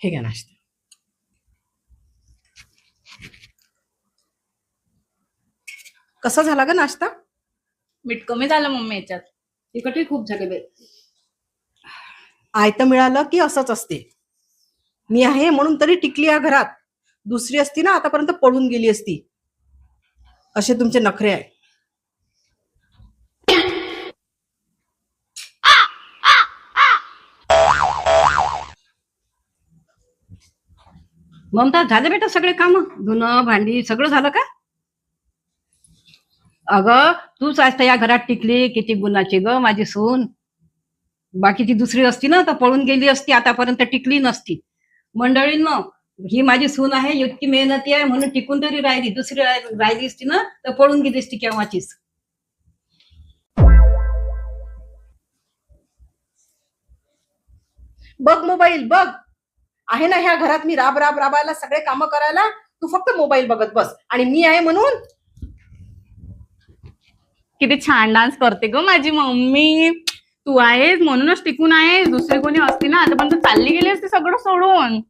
हे घ्या नाश्ता. कसा झाला ग नाश्ता? मीठ कमी झालं मम्मी याच्यात. तिखटही खूप झाले बाई. आयतं मिळालं की असंच असते. मी आहे म्हणून तरी टिकली या घरात. दुसरी असती ना आतापर्यंत पळून गेली असती. असे तुमचे नखरे आहे. ममता, झाले बेटा सगळे काम? धुणं भांडी सगळं झालं का? अगं तूच आज तर या घरात टिकली. किती गुणाची ग माझी सून. बाकीची दुसरी असती ना तर पळून गेली असती, आतापर्यंत टिकली नसती. मंडळींनो, ही माझी सून आहे, इतकी मेहनती आहे म्हणून टिकून तरी राहिली. दुसरी राहिली असती ना तर पळून गेली असती केव्हाचीच. बघ मोबाईल बघ. आहे ना ह्या घरात मी राब राब राबायला, सगळे कामं करायला. तू फक्त मोबाईल बघत बस. आणि मी आहे म्हणून. किती छान डान्स करते ग माझी मम्मी. तू आहेस म्हणूनच टिकून आहेस. दुसरी कोणी असती ना आतापर्यंत चालली गेली असती सगळं सोडून.